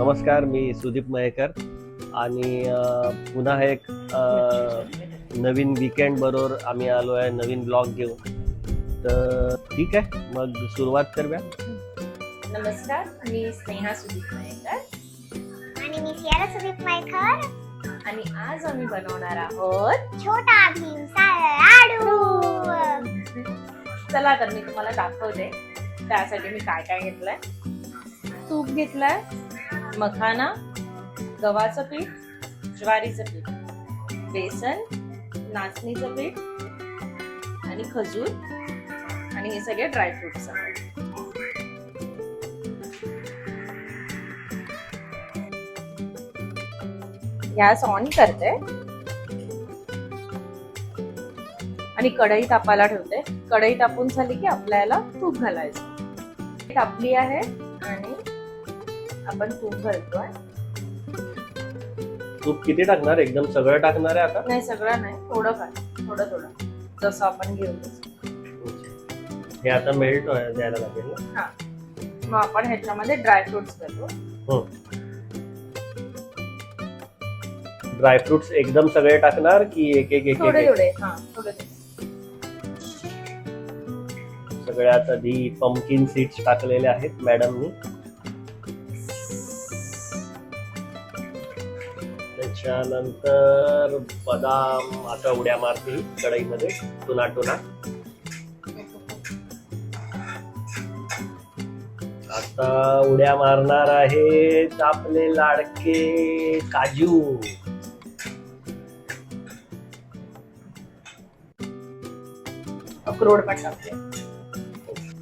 नमस्कार, मी सुदीप मयेकर आणि पुन्हा एक नवीन वीकेंड बरोबर आम्ही आलो आहे नवीन ब्लॉग घेऊन. तर ठीक आहे, मग सुरुवात करूया. नमस्कार, मी स्नेहा सुदीप मयेकर आणि मी सियारा सुदीप मयेकर आणि आज आम्ही बनवणार आहोत छोटा भीमचा लाडू. चला तर मी तुम्हाला दाखवते. त्यासाठी मी काय काय घेतलंय. तूप घेतलंय, मखाना, गव्हाचं पीठ, ज्वारीचं पीठ, बेसन, नाचणीचं पीठ आणि खजूर आणि हे सगळे ड्रायफ्रुट्स आहेत. गॅस ऑन करते आणि कढई तापायला ठेवते. कढई तापून झाली की आपल्याला तूप घालायचं. तापली आहे आणि आपण तूप घालतोय. तूप किती टाकणार? एकदम सगळं टाकणार आहे आता? नाही, सगळं नाही, थोडं काय, थोडं थोडं जसं आपण घेऊ तसं. हे आता मेल्ट द्यायला लागेल ना? हा, मग आपण ह्याच्यामध्ये ड्रायफ्रुट्स घालू. ड्रायफ्रुट्स एकदम सगळे टाकणार की एक एक एक थोडे एक? थोडे, हा थोडे थोडे. सगळ्यात आधी पंपकिन सीड्स टाकलेले आहेत मॅडमनी. त्याच्यानंतर बदाम आता उड्या मारतील कढईमध्ये टुना टुना. आता उड्या मारणार आहेत आपले लाडके काजू. अक्रोड पण टाकते.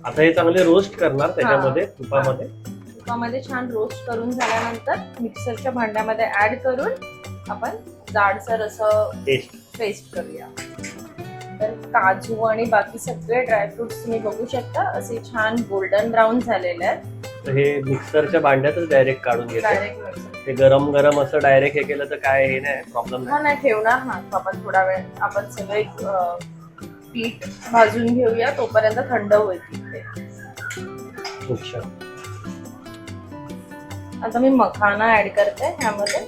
आता हे चांगले रोस्ट करणार त्याच्यामध्ये तुपामध्ये. तुपामध्ये छान रोस्ट करून झाल्यानंतर मिक्सरच्या भांड्यामध्ये ऍड करून आपण जाडसर असं पेस्ट करूया. तर काजू आणि बाकी सगळे ड्रायफ्रुट्स तुम्ही बघू शकता असे छान गोल्डन ब्राऊन झालेले आहेत. तर हे मिक्सरच्या भांड्यातच डायरेक्ट काढून घेतात. Direct mixer. ते गरम गरम असं डायरेक्ट हे केलं तर काय हे नाही, प्रॉब्लेम नाही. नाही ठेवणार ना आपण थोडा वेळ. आपण सगळे पीठ भाजून घेऊया, तोपर्यंत थंड होईल ते. अच्छा, आता मी मखाना ऍड करते ह्यामध्ये.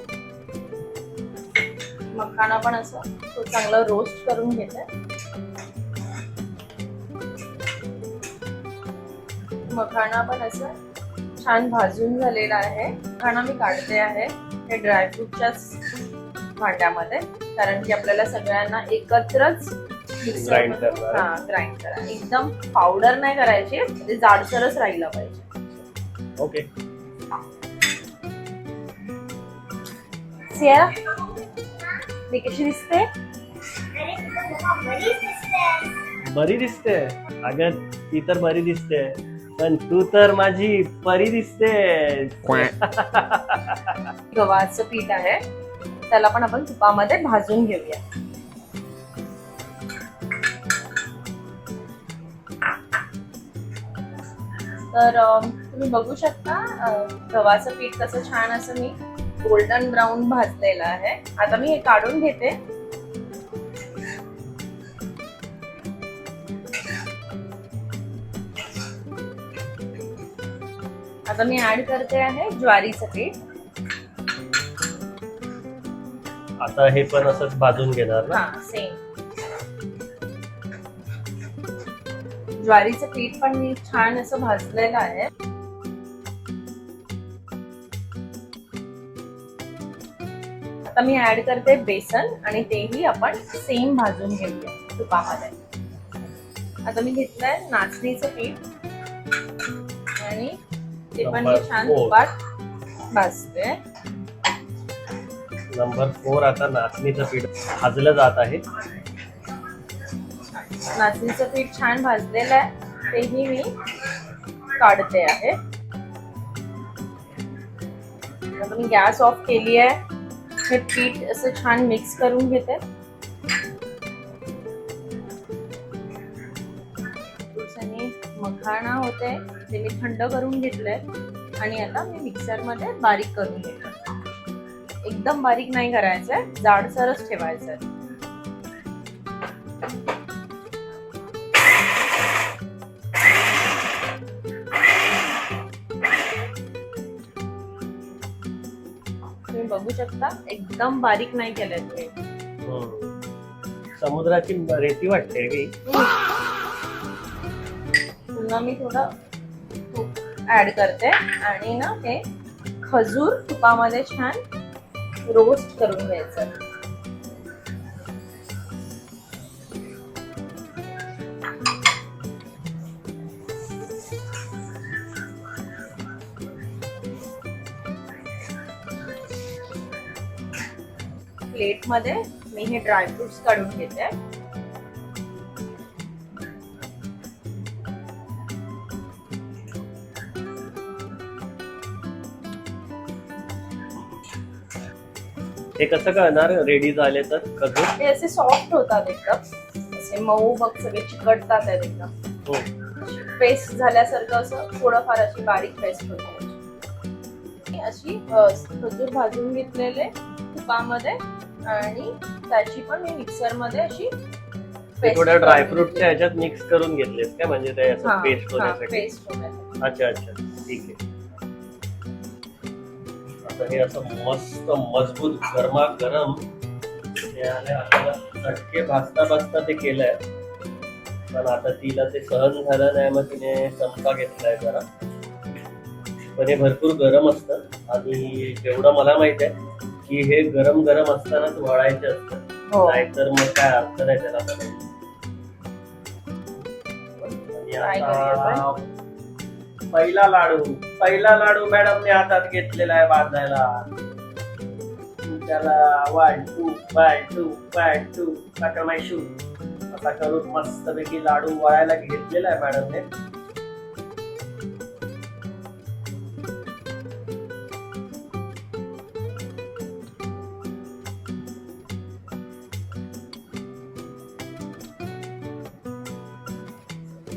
मखाना पण असं तो चांगला रोस्ट करून घेते. मखाना पण असं छान भाजून झालेला आहे. मखाना मी काढते आहे हे ड्रायफ्रूटच्याच भांड्यामध्ये, कारण की आपल्याला सगळ्यांना एकत्रच ग्राइंड करणार. हा, ग्राइंड करा. एकदम पावडर नाही करायची, म्हणजे जाडसरच राहिला पाहिजे. ओके. सिया, मी कशी दिसते? अरे तुझं मम्मा बरीच दिसते. बरी दिसते. अगं ती तर बरी दिसते, पण तू तर माझी परी दिसते. गव्हाचं पीठ आहे, त्याला पण आपण तुपामध्ये भाजून घेऊया. तर तुम्ही बघू शकता गव्हाचं पीठ कसं छान असं मी गोल्डन ब्राऊन भाजलेलं आहे. आता मी हे काढून घेते. आता मी ऍड करते आहे ज्वारीचं पीठ. आता हे पण असंच भाजून घेणार ना? हा, सेम. ज्वारीचं पीठ पण मी छान असं भाजलेलं आहे. आता मी ऍड करते बेसन आणि तेही आपण सेम भाजून घेऊया तुपामध्ये. आता मी घेतलंय नाचणीचं पीठ आणि ते पण मी छान तुपात भाजते. नंबर 4 आता नाचणीचं पीठ भाजलं जात आहे. नाचणीचं पीठ छान भाजलेलं आहे, तेही मी काढते आहे. आता मी गॅस ऑफ केली आहे. हे पीठ असं छान मिक्स करून घेते. आणि मखाना होते ते मी थंड करून घेतलंय आणि आता मी मिक्सर मध्ये बारीक करून घेते. एकदम बारीक नाही करायचंय, जाडसरच ठेवायचंय. बघू शकता एकदम बारीक नाही केलंय ते. समुद्राची रेती वाटते की पुन्हा मी थोडं तूप ऍड करते आणि ना हे खजूर तुपामध्ये छान रोस्ट करून घ्यायचं. प्लेट मध्ये मी हे ड्रायफ्रुट्स काढून घेते. हे कसं कळणार रेडी झाले तर खजूर? हे असे सॉफ्ट होतात एकदम, असे मऊ बघ सगळे चिकटतात आहेत एकदम. हो. पेस्ट झाल्यासारखं असं थोडंफार अशी बारीक पेस्ट होते. अशी खजूर भाजून घेतलेले तुपामध्ये आणि त्याची पण मी मिक्सर मध्ये अशी ते थोड्या ड्रायफ्रुटच्या ह्याच्यात मिक्स करून घेतलेस का, म्हणजे ते असं पेस्ट होण्यासाठी? पेस्ट होण्यासाठी. अच्छा अच्छा, ठीक आहे. आता हे असं मस्त मजबूत गरमागरम आपल्याला चटके भाजता भाजता ते केलंय, पण आता तिला ते सहन झालं नाही, मग तिने चमचा घेतलाय जरा. पण हे भरपूर गरम असतं आणि जेवढं मला माहित आहे की हे गरम गरम असतानाच वळायचे असतं, नाहीतर मग काय अर्थ नाही त्याला. आणि आता पहिला लाडू मॅडमने हातात घेतलेला आहे बांधायला. त्याला 1 2 1 2 1 2 टाका माय शू असा करून मस्तपैकी लाडू वळायला घेतलेला आहे मॅडमने.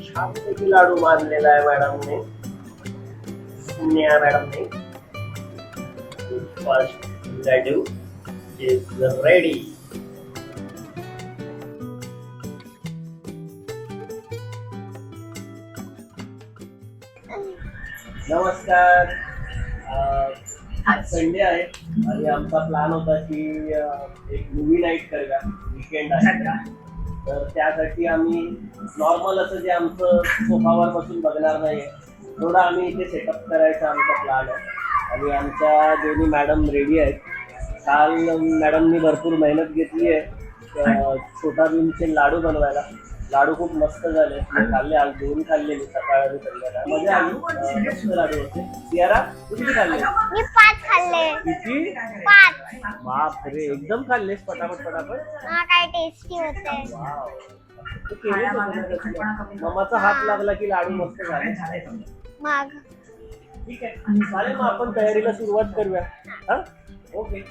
छानपैकी लाडू मारलेला आहे मॅडमने. मॅडमने फर्स्ट लाडू इज रेडी. नमस्कार. आज संडे आहे आणि आमचा प्लॅन होता की एक मूवी नाईट करूया, वीकेंड आहे तर त्यासाठी आम्ही नॉर्मल असं जे आमचं सोफावर बसून बघणार नाहीये, थोडं आम्ही इथे सेटअप करायचा आमचा प्लॅन आहे. आणि आमच्या दोन्ही मॅडम रेडी आहेत. काल मॅडमनी भरपूर मेहनत घेतली आहे छोटा भीमचे लाडू बनवायला. लाडू खूप मस्त झाले, खाल्ले. आज 2 खाल्ले मी, सकाळ आणि संध्याकाळ. मजा आली, मस्त लाडू होते. सियारा तू किती खाल्ले? मी 5 खाल्ले. किती? 5. बापरे, एकदम खाल्लेस पटापट पटापट. काय टेस्टी होते. वाव. तू केलेस होते ना तसं. मम्माचा हात लागला की लाडू मस्त झाले. मग ठीक आहे, चालेल. मग आपण तयारीला सुरुवात करूया. हा, ओके.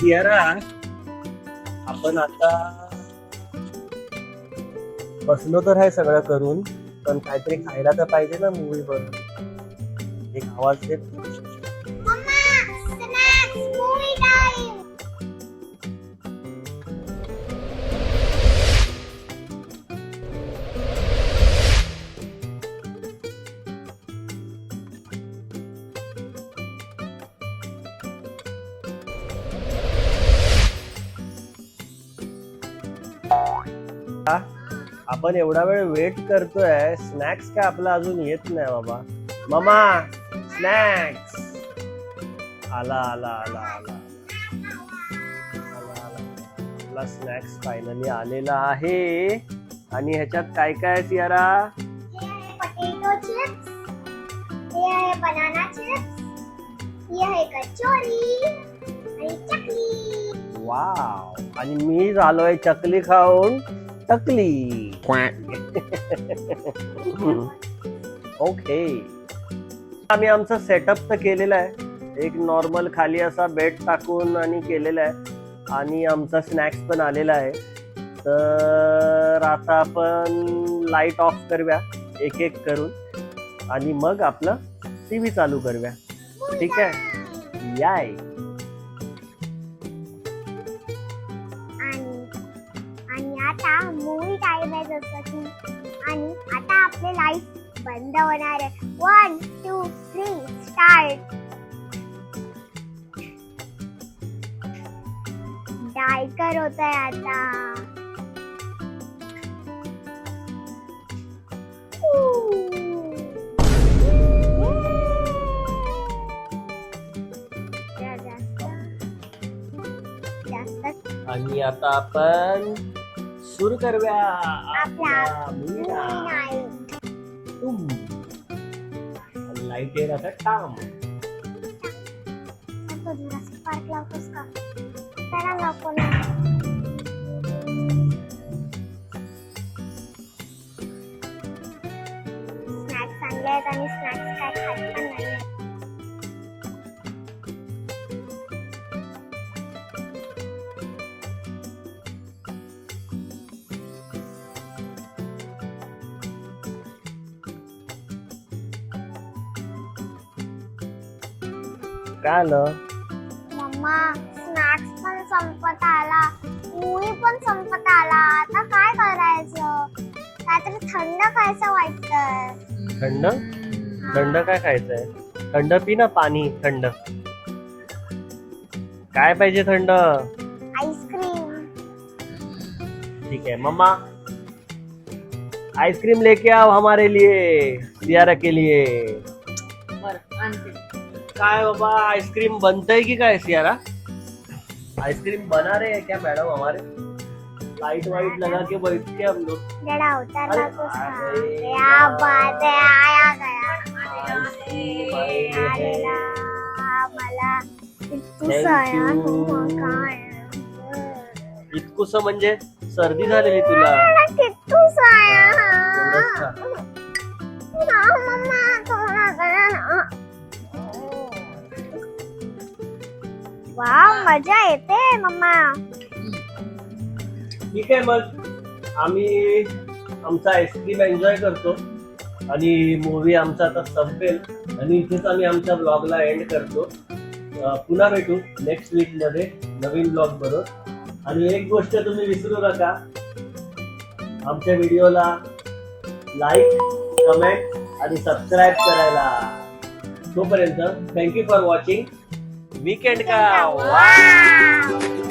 सियारा, आपण आता बसलो तर आहे सगळं करून, पण काहीतरी खायला तर पाहिजे ना मूवी बघून. एक आवाज दे. मम्मा, स्नॅक्स, मूवी टाइम. आपण एवढा वेळ वेट करतोय, स्नॅक्स काय आपला अजून येत नाही बाबा. मामा स्नॅक्स. आला आला आला आला आला आला. आपला स्नॅक्स फायनली आलेला आहे. आणि ह्याच्यात काय काय आहे सियारा? हे आहे पोटॅटो चिप्स, हे आहे बनाना चिप्स, हे आहे कचोरी आणि चकली. वाव. आणि मी झालोय चकली खाऊन टकली. ओके, आम्ही आमचा सेटअप तर केलेला आहे. एक नॉर्मल खाली असा बेड टाकून आणि केलेला आहे. आणि आमचा स्नॅक्स पण आलेला आहे. तर आता आपण लाईट ऑफ करूया एक एक करून आणि मग आपलं टीव्ही चालू करूया. ठीक आहे, याय. आणि आता मूवी टाइम आहे जसं की. आणि आता आपले लाईट बंद होणार आहे. 1 2 3 स्टार्ट. डायकर होत आहे आता. जास्त आणि आता आपण सुरू करूया आपला movie movie ला. night. लाईट येईल आता टाम. आता Jurassic Park लावतोस का? त्याला नको ना. स्नॅक्स आणले आहेत आणि स्नॅक्स काय खात पण नाही. काय आलं? मम्मा स्नॅक्स पण संपत आला, मूवी पण संपत आला. आता काय करायचं? काहीतरी थंड खायचं वाटतंय. थंड थंड काय खायचंय? थंड पी ना, पाणी थंड. काय पाहिजे थंड? आईस्क्रीम. ठीक है मम्मा, आइसक्रीम लेके आओ हमारे लिए, सियारा के लिए. बरं आणते. काय बाबा, आइसक्रीम बनतंय की काय सियारा? आइसक्रीम बना रहे हैं क्या मैडम हमारे? लाइट वाइट लगा के बैठ के हम लोग. जरा उतरला तो अरे, क्या बात है, आया गया. आइसक्रीम आलेले आहे. आलेला मला इतकं Thank साया you. तू काय. इतकुस म्हणजे सर्दी झालेली तुला. किट्टू साया. एवढंच का? ना मम्मा थोडा करा ना. वाव, मजा येते मम्मा. ठीक आहे, मग आम्ही आमचा आईस्क्रीम एन्जॉय करतो आणि मूवी आमचा आता संपेल आणि इथेच आम्ही आमच्या ब्लॉगला एंड करतो. पुन्हा भेटू नेक्स्ट वीक मध्ये नवीन ब्लॉग बरोबर. आणि एक गोष्ट तुम्ही विसरू नका, आमच्या व्हिडिओला लाईक, कमेंट आणि सबस्क्राईब करायला. तोपर्यंत थँक्यू फॉर वॉचिंग वीकेंड का. वाव.